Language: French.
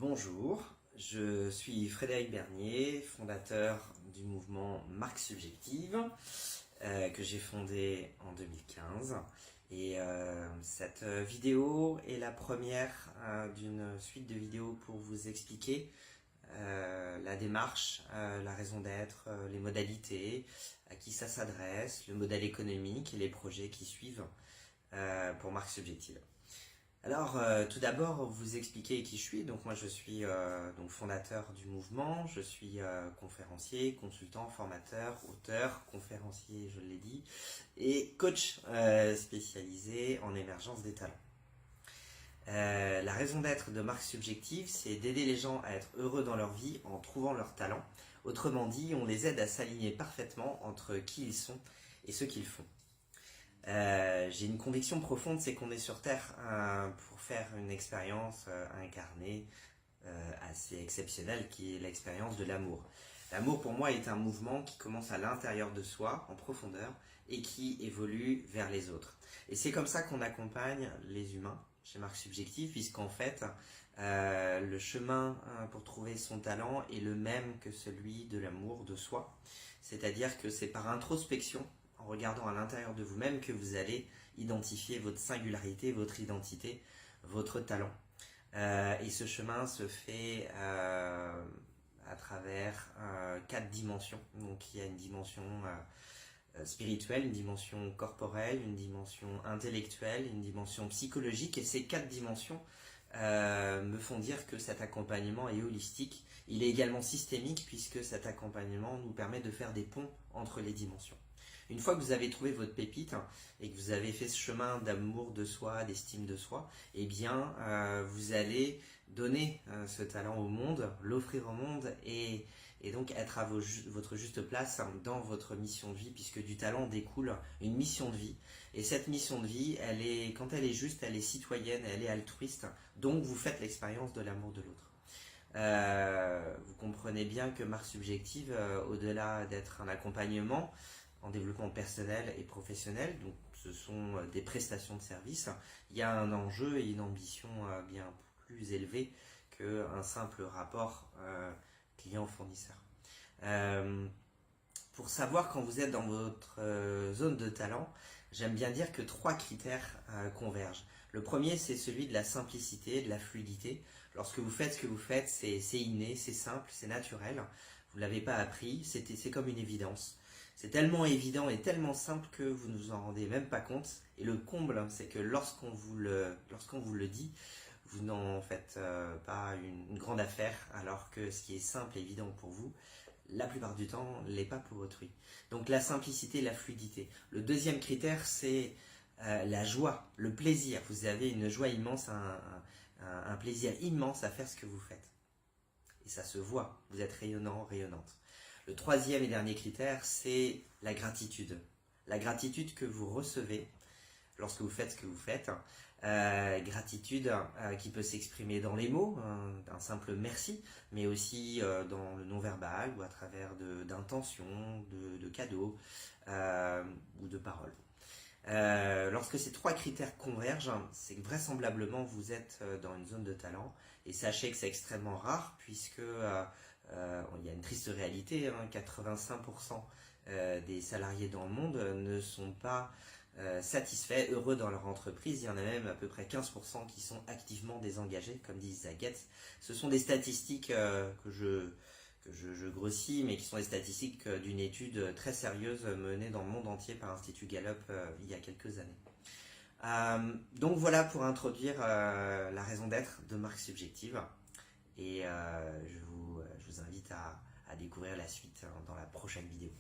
Bonjour, je suis Frédéric Bernier, fondateur du mouvement Marque Subjective que j'ai fondé en 2015. Et cette vidéo est la première d'une suite de vidéos pour vous expliquer la démarche, la raison d'être, les modalités, à qui ça s'adresse, le modèle économique et les projets qui suivent pour Marque Subjective. Alors, tout d'abord, vous expliquer qui je suis. Donc, moi, je suis donc fondateur du mouvement. Je suis conférencier, consultant, formateur, auteur, conférencier, je l'ai dit, et coach spécialisé en émergence des talents. La raison d'être de Marque Subjective, c'est d'aider les gens à être heureux dans leur vie en trouvant leur talent. Autrement dit, on les aide à s'aligner parfaitement entre qui ils sont et ce qu'ils font. J'ai une conviction profonde, c'est qu'on est sur Terre pour faire une expérience incarnée assez exceptionnelle qui est l'expérience de l'amour. L'amour pour moi est un mouvement qui commence à l'intérieur de soi, en profondeur, et qui évolue vers les autres. Et c'est comme ça qu'on accompagne les humains chez Marque Subjective, puisqu'en fait, le chemin pour trouver son talent est le même que celui de l'amour de soi. C'est-à-dire que c'est par introspection, en regardant à l'intérieur de vous-même, que vous allez identifier votre singularité, votre identité, votre talent. Et ce chemin se fait à travers 4 dimensions. Donc il y a une dimension spirituelle, une dimension corporelle, une dimension intellectuelle, une dimension psychologique. Et ces 4 dimensions me font dire que cet accompagnement est holistique. Il est également systémique puisque cet accompagnement nous permet de faire des ponts entre les dimensions. Une fois que vous avez trouvé votre pépite et que vous avez fait ce chemin d'amour de soi, d'estime de soi, eh bien, vous allez donner ce talent au monde, l'offrir au monde et donc être à votre juste place dans votre mission de vie, puisque du talent découle une mission de vie. Et cette mission de vie, quand elle est juste, elle est citoyenne, elle est altruiste, donc vous faites l'expérience de l'amour de l'autre. Vous comprenez bien que Marque Subjective, au-delà d'être un accompagnement en développement personnel et professionnel, donc ce sont des prestations de services, il y a un enjeu et une ambition bien plus élevée qu'un simple rapport client-fournisseur. Pour savoir quand vous êtes dans votre zone de talent, j'aime bien dire que 3 critères convergent. Le premier, c'est celui de la simplicité, de la fluidité. Lorsque vous faites ce que vous faites, c'est inné, c'est simple, c'est naturel. Vous ne l'avez pas appris, c'est comme une évidence. C'est tellement évident et tellement simple que vous ne vous en rendez même pas compte. Et le comble, c'est que lorsqu'on vous le dit, vous n'en faites pas une grande affaire, alors que ce qui est simple et évident pour vous, la plupart du temps, l'est pas pour autrui. Donc la simplicité, la fluidité. Le deuxième critère, c'est la joie, le plaisir. Vous avez une joie immense, un plaisir immense à faire ce que vous faites. Et ça se voit, vous êtes rayonnant, rayonnante. Le troisième et dernier critère, c'est la gratitude. La gratitude que vous recevez lorsque vous faites ce que vous faites. Gratitude qui peut s'exprimer dans les mots, un simple merci, mais aussi dans le non-verbal ou à travers d'intentions, de cadeaux ou de paroles. Lorsque ces 3 critères convergent, c'est que vraisemblablement vous êtes dans une zone de talent. Et sachez que c'est extrêmement rare puisque il y a une triste réalité, 85% des salariés dans le monde ne sont pas satisfaits, heureux dans leur entreprise. Il y en a même à peu près 15% qui sont activement désengagés, comme dit Zagat. Ce sont des statistiques que je grossis, mais qui sont des statistiques d'une étude très sérieuse menée dans le monde entier par l'Institut Gallup il y a quelques années. Donc voilà pour introduire la raison d'être de Marque Subjective. Et je vous invite à découvrir la suite dans la prochaine vidéo.